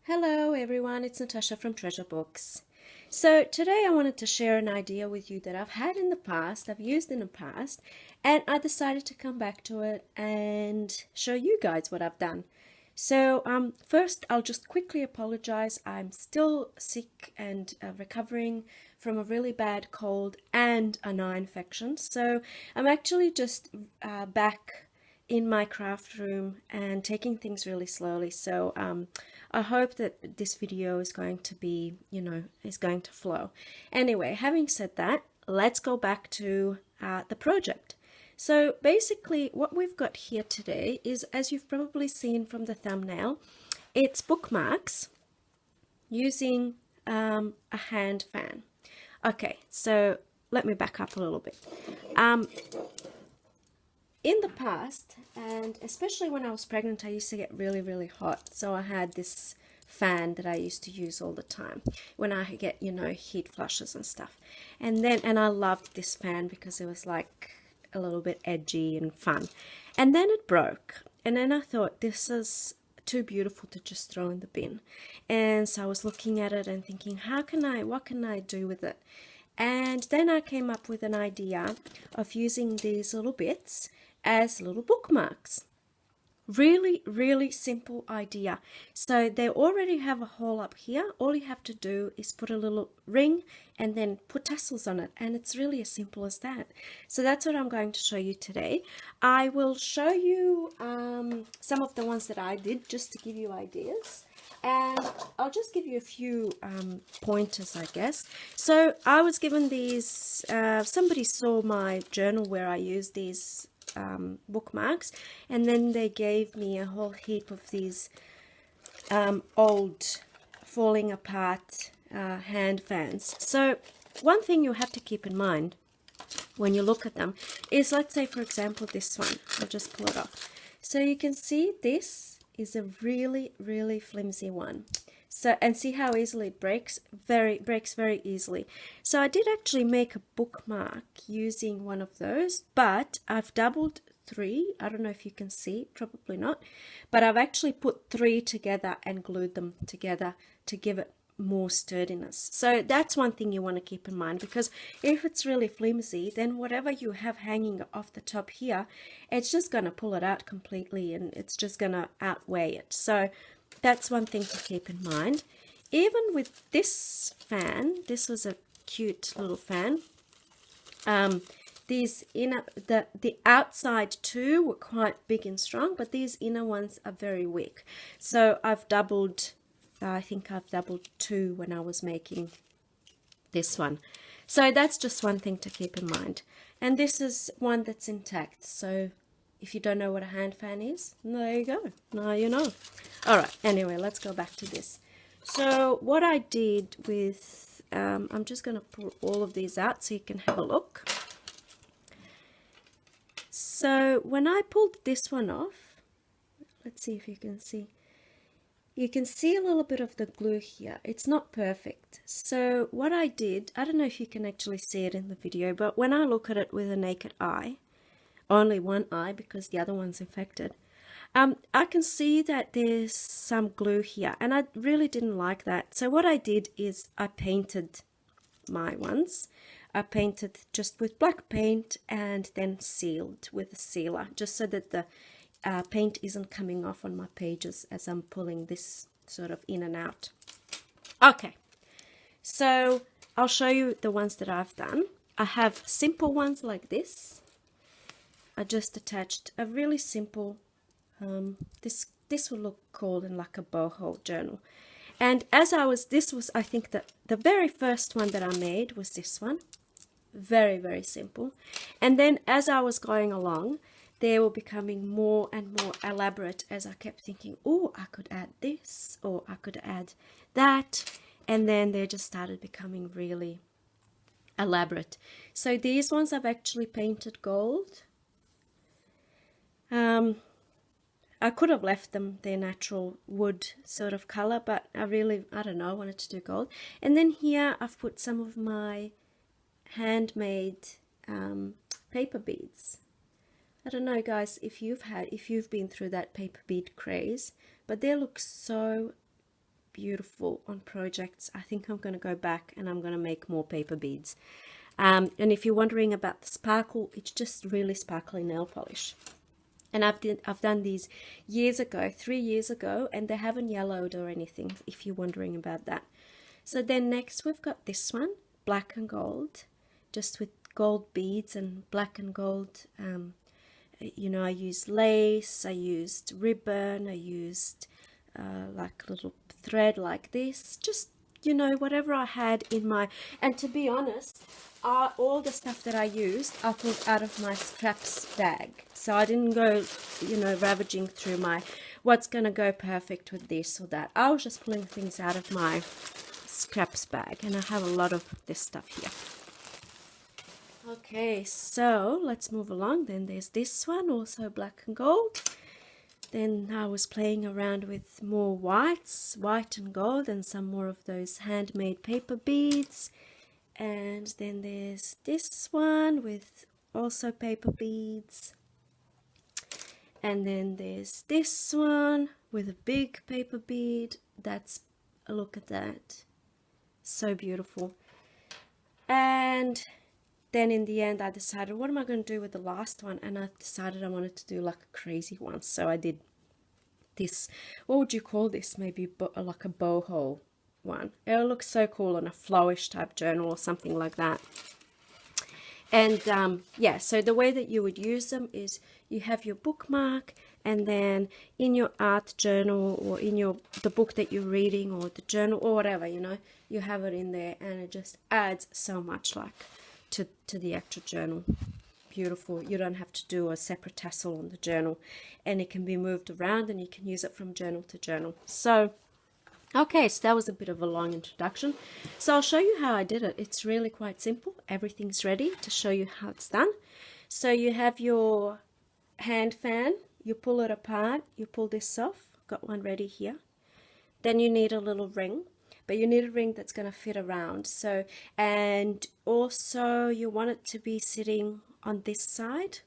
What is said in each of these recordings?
Hello everyone, it's Natasha from Treasure Books. So today I wanted to share an idea with you that I've had in the past, I've used in the past, and I decided to come back to it and show you guys what I've done. So first I'll just quickly apologize. I'm still sick and recovering from a really bad cold and an eye infection. So I'm actually just back in my craft room and taking things really slowly. So I hope that this video is going to be, is going to flow. Anyway, having said that, let's go back to the project. So basically what we've got here today is, as you've probably seen from the thumbnail, it's bookmarks using a hand fan. Okay, so let me back up a little bit. In the past, and especially when I was pregnant, I used to get really, really hot. So I had this fan that I used to use all the time when I get, heat flushes and stuff. And I loved this fan because it was like a little bit edgy and fun. And then it broke. And then I thought, this is too beautiful to just throw in the bin. And so I was looking at it and thinking, what can I do with it? And then I came up with an idea of using these little bits as little bookmarks. Really, really simple idea. So they already have a hole up here. All you have to do is put a little ring and then put tassels on it. And it's really as simple as that. So that's what I'm going to show you today. I will show you some of the ones that I did just to give you ideas. And I'll just give you a few pointers, I guess. So I was given these, somebody saw my journal where I used these bookmarks, and then they gave me a whole heap of these old falling apart hand fans. So one thing you have to keep in mind when you look at them is, let's say for example this one, I'll just pull it off. So you can see this is a really, really flimsy one. So, and see how easily it breaks very easily. So I did actually make a bookmark using one of those, but I've doubled 3. I don't know if you can see, probably not, but I've actually put 3 together and glued them together to give it more sturdiness. So that's one thing you want to keep in mind, because if it's really flimsy, then whatever you have hanging off the top here, it's just going to pull it out completely and it's just going to outweigh it. So that's one thing to keep in mind. Even with this fan, this was a cute little fan. These inner, the outside two were quite big and strong, but these inner ones are very weak. So I've doubled, I think I've doubled 2 when I was making this one. So that's just one thing to keep in mind. And this is one that's intact. So if you don't know what a hand fan is, there you go. Now you know. All right, anyway, let's go back to this. So what I did with, I'm just going to pull all of these out so you can have a look. So when I pulled this one off, let's see if you can see. You can see a little bit of the glue here. It's not perfect. So what I did, I don't know if you can actually see it in the video, but when I look at it with a naked eye, only one eye because the other one's infected, I can see that there's some glue here, and I really didn't like that. So what I did is I painted my ones. I painted just with black paint and then sealed with a sealer, just so that the paint isn't coming off on my pages as I'm pulling this sort of in and out. Okay, so I'll show you the ones that I've done. I have simple ones like this. I just attached a really simple, this will look cool in like a boho journal. And as I was, this was, I think that the very first one that I made was this one. Very simple. And then as I was going along, they were becoming more and more elaborate as I kept thinking, oh, I could add this, or I could add that. And then they just started becoming really elaborate. So these ones I've actually painted gold. I could have left them their natural wood sort of color, but I don't know, I wanted to do gold. And then here I've put some of my handmade paper beads. I don't know, guys, if you've been through that paper bead craze, but they look so beautiful on projects. I think I'm going to go back and I'm going to make more paper beads. And if you're wondering about the sparkle, it's just really sparkly nail polish. And I've done these years ago, 3 years ago, and they haven't yellowed or anything, if you're wondering about that. So then next we've got this one, black and gold, just with gold beads and black and gold. You know, I used lace, I used ribbon, I used like a little thread like this, just, you know, whatever I had in my, and to be honest, all the stuff that I used I pulled out of my scraps bag. So I didn't go, you know, ravaging through my what's gonna go perfect with this or that. I was just pulling things out of my scraps bag, and I have a lot of this stuff here. Okay, so let's move along. Then there's this one, also black and gold. Then I was playing around with more whites, white and gold, and some more of those handmade paper beads. And then there's this one with also paper beads. And then there's this one with a big paper bead. Look at that. So beautiful. And then in the end I decided, what am I going to do with the last one? And I decided I wanted to do like a crazy one. So I did this, what would you call this? Maybe like a boho one. It looks so cool on a flowish type journal or something like that. And yeah, so the way that you would use them is you have your bookmark, and then in your art journal or in the book that you're reading or the journal or whatever, you know, you have it in there, and it just adds so much like to the actual journal. Beautiful. You don't have to do a separate tassel on the journal, and it can be moved around and you can use it from journal to journal. So okay, so that was a bit of a long introduction. So I'll show you how I did it. It's really quite simple. Everything's ready to show you how it's done. So you have your hand fan, you pull it apart, you pull this off. Got one ready here. Then you need a little ring, but you need a ring that's going to fit around. So, and also you want it to be sitting on this side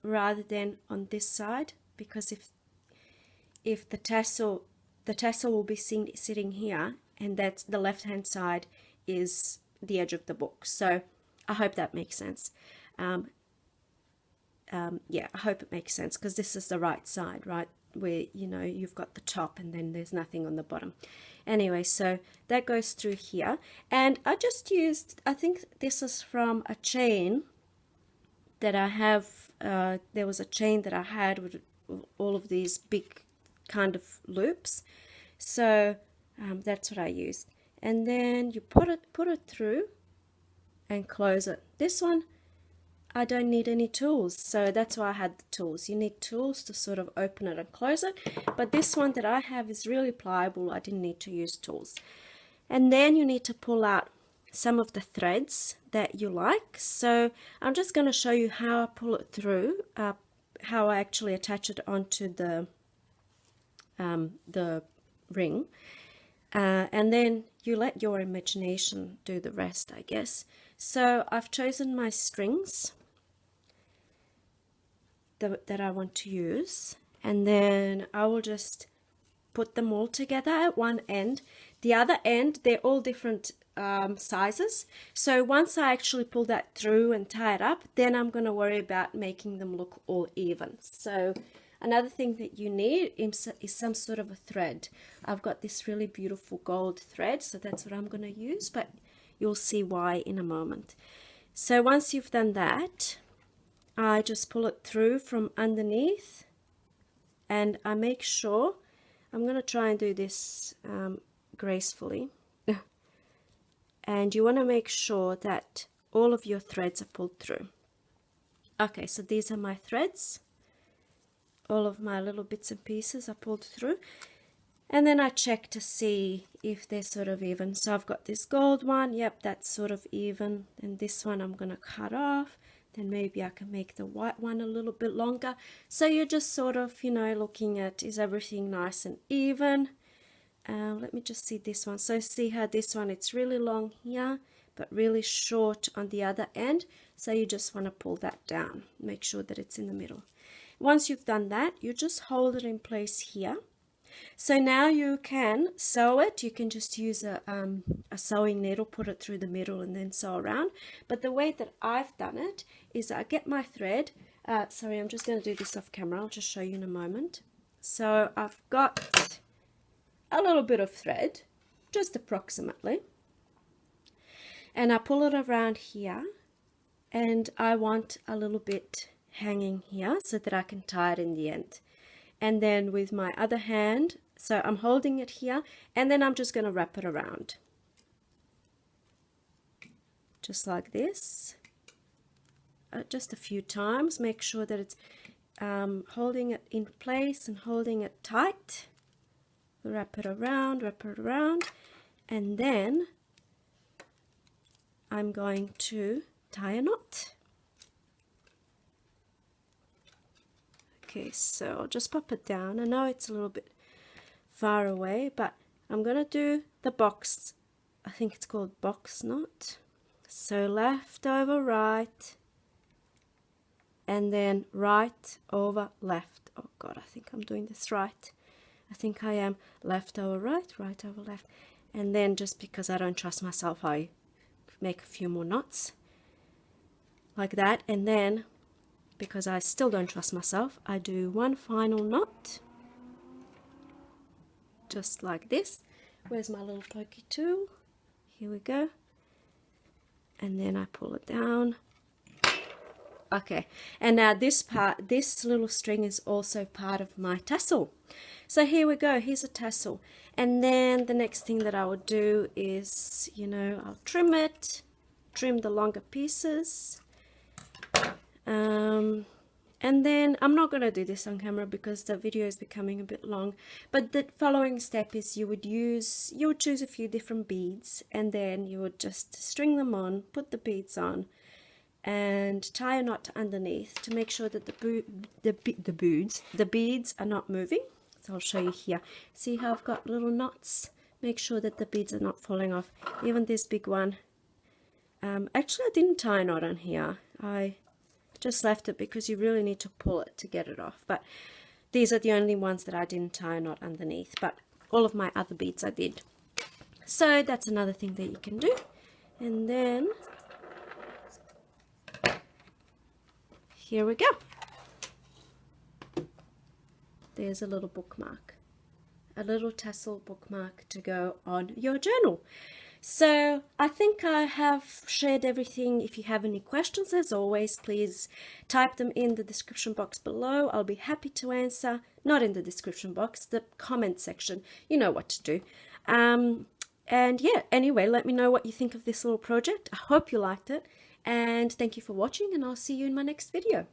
rather than on this side, because if the tassel will be sitting here, and that's the left hand side is the edge of the book. So I hope that makes sense. Yeah, I hope it makes sense, because this is the right side, right, where, you know, you've got the top and then there's nothing on the bottom. Anyway, so that goes through here, and I just used, I think this is from a chain that I have. There was a chain that I had with all of these big kind of loops, so that's what I used. And then you put it through and close it. This one I don't need any tools, so that's why I had the tools. You need tools to sort of open it and close it, but this one that I have is really pliable. I didn't need to use tools. And then you need to pull out some of the threads that you like. So I'm just going to show you how I pull it through, how I actually attach it onto the ring, and then you let your imagination do the rest, I guess. So I've chosen my strings that I want to use, and then I will just put them all together at one end. The other end, they're all different sizes, so once I actually pull that through and tie it up, then I'm going to worry about making them look all even. So another thing that you need is some sort of a thread. I've got this really beautiful gold thread, so that's what I'm going to use, but you'll see why in a moment. So once you've done that, I just pull it through from underneath, and I make sure, I'm going to try and do this gracefully, and you want to make sure that all of your threads are pulled through. Okay, so these are my threads. All of my little bits and pieces are pulled through, and then I check to see if they're sort of even. So I've got this gold one, yep, that's sort of even, and this one I'm going to cut off. Then maybe I can make the white one a little bit longer. So you're just sort of, you know, looking at, is everything nice and even? Let me just see this one. So see how this one, it's really long here, but really short on the other end. So you just want to pull that down, make sure that it's in the middle. Once you've done that, you just hold it in place here. So now you can sew it. You can just use a sewing needle, put it through the middle and then sew around. But the way that I've done it is I get my thread. Sorry, I'm just going to do this off camera. I'll just show you in a moment. So I've got a little bit of thread, just approximately. And I pull it around here. And I want a little bit hanging here so that I can tie it in the end. And then with my other hand, so I'm holding it here, and then I'm just going to wrap it around. Just like this. Just a few times. Make sure that it's holding it in place and holding it tight. Wrap it around, and then I'm going to tie a knot. Okay, so I'll just pop it down. I know it's a little bit far away, but I'm going to do the box. I think it's called box knot. So left over right, and then right over left. Oh God, I think I'm doing this right. I think I am. Left over right, right over left. And then just because I don't trust myself, I make a few more knots like that. And then because I still don't trust myself, I do one final knot, just like this. Where's my little pokey tool? Here we go. And then I pull it down. Okay, and now this part, this little string is also part of my tassel. So here we go, here's a tassel. And then the next thing that I would do is, you know, I'll trim it, trim the longer pieces. And then I'm not going to do this on camera because the video is becoming a bit long, but the following step is you would choose a few different beads, and then you would just string them on, put the beads on, and tie a knot underneath to make sure that the beads are not moving. So I'll show you here. See how I've got little knots? Make sure that the beads are not falling off. Even this big one. Actually, I didn't tie a knot on here. I just left it because you really need to pull it to get it off. But these are the only ones that I didn't tie a knot underneath. But all of my other beads I did. So that's another thing that you can do. And then here we go. There's a little bookmark. A little tassel bookmark to go on your journal. So I think I have shared everything. If you have any questions, as always, please type them in the description box below. I'll be happy to answer. Not in the description box, the comment section. You know what to do. And yeah, anyway, let me know what you think of this little project. I hope you liked it. And thank you for watching, and I'll see you in my next video.